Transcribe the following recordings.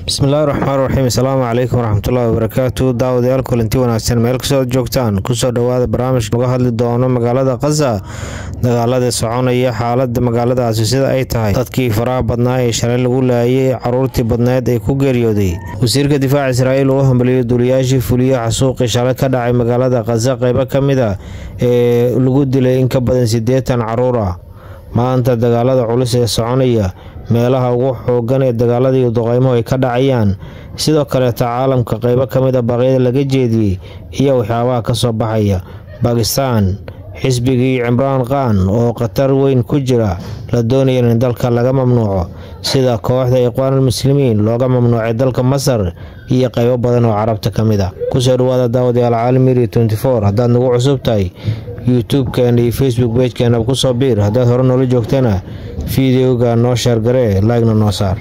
Bismillahirrahmanirrahim. Assalamu alaykum warahmatullahi wabarakatuh. Daawadayaal kulanti wanaagsan meel kasta oo joogtaan ku soo dhawaada barnaamij laga hadli doono magaalada Gaza. Dagaalada soconaya xaaladda magaaladaas sida ay tahay. Dadkii faraha badnaa ee shalay lagu laayay caruurtii badneed ay ku geeriyooday. Wasiirka difaaca Israa'iil oo hambaliyay duuliyaashii fuliya xasuuqii shalay ka dhacay magaalada Gaza qayb ka mid ah ee lagu dilay in ka badan 80 caruur ah. Maanta dagaalada culus ee soconaya meelaha ugu xoogan ee dagaalada iyo duqeymo ay ka dhacayaan sidoo kale caalamka qayb ka mid ah baaqyada laga jeediyay iyo waxyaabaha ka soo baxaya Pakistan xisbigii Imran Khan oo qatar weyn ku jira la doonayo in dalka laga mamnuuco sida kooxda Ikhwaanul Muslimiin looga mamnuucay dalka Masar iyo qaybo badan oo Carabta ka mid ah ku soo dhawaada daawadayaal caalami 24 haddaad nagu cusub tahay YouTube-keena iyo Facebook page-keena ku soo biir haddaad hore noola joogtana fiidiyoga noo share garee like-na noo saar.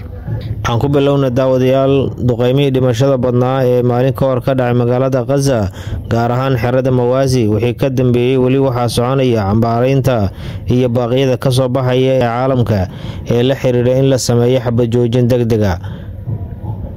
Waxaan ku bilownaa daawadayaal duqeymihii dhimashada badnaa ee maalin ka hor ka dhacay magaalada Gaza gaar ahaan xerada Mawaasi wixii ka dambeeyay wali waxaa soconaya cambaareynta iyo baaqyada ka soo baxaya ee caalamka ee la xiriira in la sameeyo xabad joojin degdeg ah.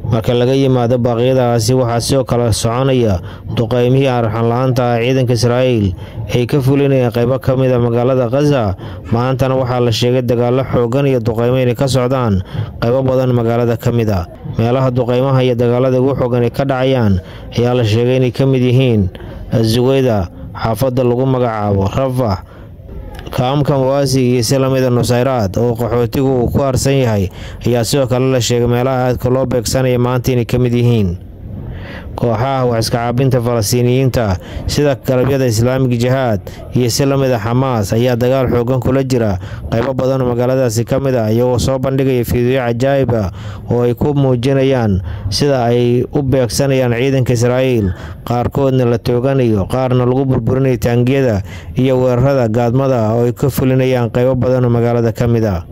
marka laga yimaado baaqyadaasi waxaa sidoo kale soconaya duqeymihii arxan la'aanta ciidanka Israa'iil ay ka fulinayaan qaybo ka mid ah magaalada Gaza. maantana waxaa la sheegay dagaalo xoogan iyo duqeymo inay ka socdaan qaybo badan magaalada ka mid ah. meelaha duqeymaha iyo dagaalada ugu xoogan ay ka dhacayaan ayaa la sheegay inay ka mid yihiin Zuwayda, xaafadda lagu magacaabo Rafah, kaamka Mawaasi iyo Salamida Nusayraad oo qaxootigu uu ku arsan yahay ayaa sidoo kale la sheegay meelaha aadka loo beegsanaya maanta inay ka mid yihiin kooxaha wax iska caabinta Falastiiniyiinta sida Kalabyada Islaamiga Jihaad iyo Salamida Xamaas ayaa dagaal xoogan kula jira qaybo badan oo magaaladaasi ka mid ah iyagoo soo bandhigaya fiidiyo cajaa'ib ah oo ay ku muujinayaan sida ay u beegsanayaan ciidanka Israa'iil qaarkoodna la tooganayo qaarna lagu burburinayo taangiyada iyo weerarada gaadmada oo ay ka fulinayaan qaybo badan oo magaalada ka mid ah.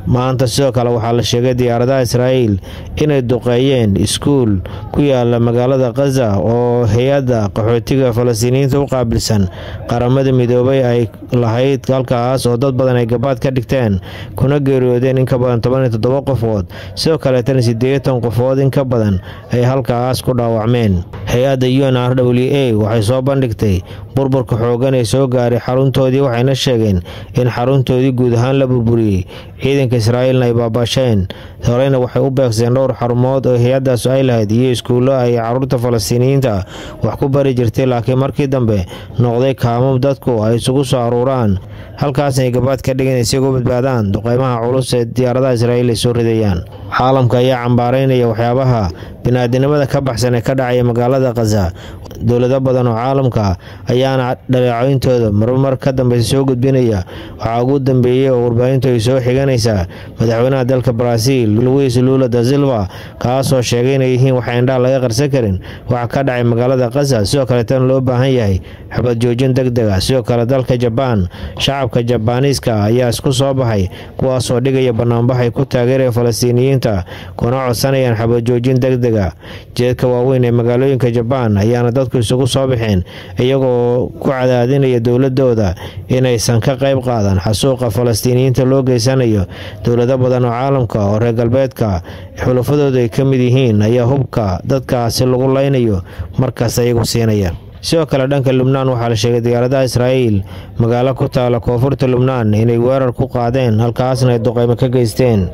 maanta sidoo kale waxaa la sheegay diyaaradaha Israa'iil inay duqeeyeen iskuul ku yaala magaalada Gaza oo hay'adda qaxootiga Falastiiniyiinta u qaabilsan qaramada midoobay ay lahayd halkaas oo dad badan ay gabaad ka dhigteen kuna geeriyoodeen in ka badan 17 qofood sidoo kale 80 qofood in ka badan ay halkaas ku dhaawacmeen. hay'adda UNRWA waxay soo bandhigtay burburka xoogan ee soo gaaray xaruntoodii waxayna sheegeen in xaruntoodii guud ahaan la burburiyay ciidanka Israa'iilna ay baabasheen. horeyna waxay u beegsadeen dhowr xarumood oo hay'addaas ay lahayd iyo iskuulo ay caruurta Falastiiniyiinta wax ku bari jirtay laakiin markii dambe noqday kaamo dadku ay isugu soo aruuraan halkaas ay gabaad ka dhigeen si ay uga badbaadaan duqeymaha culus ee diyaaradaha Israa'iil ay soo ridayaan. caalamka ayaa cambaareynaya waxyaabaha bini'aadanimada ka baxsan ee ka dhacaya magaalada Gaza. dowlado badan oo caalamka ayaana dhaleecayntooda marmar ka dambe soo gudbinaya. waxaa ugu dambeeyay oo warbaahintu ay soo xiganaysaa madaxweynaha dalka Brazil Luiz Lula da Silva kaasoo sheegay inay yihiin wax indhaha laga qarsan karin waxa ka dhacay magaalada Gaza sidoo kale tan loo baahan yahay xabad joojin degdeg ah. sidoo kale dalka Japan shacabka Jabaaniiska ayaa isku soo baxay kuwaasoo dhigaya banaanbax ay ku taageerayaan Falastiiniyiinta kuna codsanayaan xabad joojin degdeg ah. jeedka waaweyn ee magaalooyinka Japan ayaana dadku isugu soo baxeen iyagoo ku cadaadinaya dowladooda inaysan ka qayb qaadan xasuuqa Falastiiniyiinta loo geysanayo. dowlado badan oo caalamka oo reer galbeedka xulafadooda ay ka mid yihiin ayaa hubka dadkaasi lagu laynayo markaas ayagu siinaya. sidoo kale dhanka Lubnaan waxaa la sheegay diyaaradaha Israa'iil magaalo ku taala koonfurta Lubnaan inay weerar ku qaadeen halkaasna ay duqeymo ka geysteen.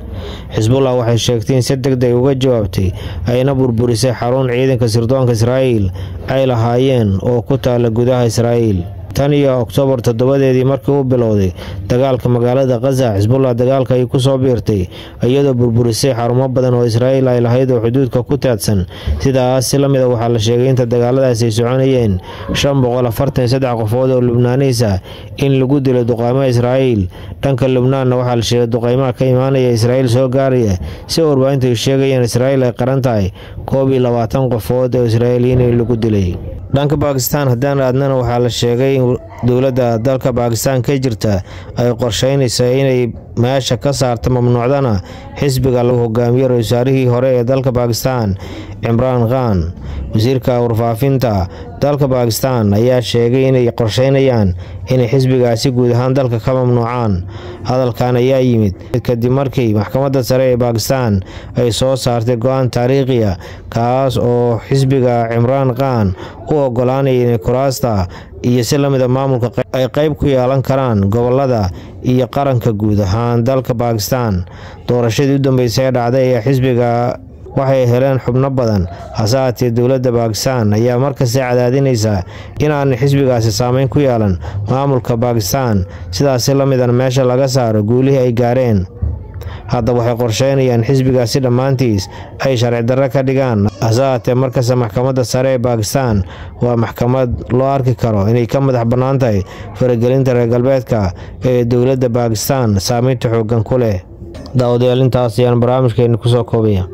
Hezbollah waxay sheegtay in si degdeg uga jawaabtay ayna burburisay xarun ciidanka sirdoonka Israa'iil ay lahaayeen oo ku taala gudaha Israa'iil. tan iyo Oktoobar 7 markii uu bilowday dagaalka magaalada Gaza. Hezbollah dagaalka ay ku soo biirtay iyadoo burburisay xarumo badan oo Israa'iil ay lahayd oo xuduudka ku taadsan. sidaas la mid ah waxaa la sheegay in dagaaladaasi ay soconayeen 543 qofood oo Lubnaaniis ah in lagu dilo duqeymaha Israa'iil. dhanka Lubnaanna waxaa la sheegay duqeymaha ka imaanaya Israa'iil soo gaaraya si warbaahintu ay sheegayaan Israa'iil ay qaran tahay 22 qofood oo Israa'iiliyiin lagu dilay. dhanka Pakistan haddaan aadnana waxaa la sheegay in dowladda dalka Pakistan ka jirta ay qorsheynayso inay meesha ka saarta mamnuucdana xisbiga lagu hogaamiyo ra'iisul wasaarihii hore ee dalka Pakistan Imran Khan. wasiirka warfaafinta dalka Pakistan ayaa sheegay inay qorsheynayaan inay xisbigaasi guud ahaan dalka ka mamnuucaan. hadalkan ayaa yimid kadib markii maxkamadda sare ee Pakistan ay soo saartay go'aan taariikhi ah kaas oo xisbiga Imran Khan u ogolaanaya in kuraasta iyo si lamid ah maamulka ay qayb ku yeelan karaan gobolada iyo qaranka guud ahaan dalka Pakistan. doorashadii u dambeysay ee dhacday ee xisbiga waxay heleen xubno badan, hase ahaatee dowladda Pakistan ayaa markasta cadaadinaysa inaan xisbigaasi saameyn ku yeelan maamulka Pakistan, sidaas la mid ah meesha laga saaro guulihii ay gaareen. hadda waxay qorsheynayaan xisbigaasi dhammaantiis ay sharci darro ka dhigaan, hase ahaatee markasta maxkamadda sare ee Pakistan waa maxkamad loo arki karo inay ka madax bannaan tahay faragelinta reer galbeedka ee dowladda Pakistan saameynta xooggan ku leh. daawadayaal intaas ayaan barnaamijkeena ku soo koobaya.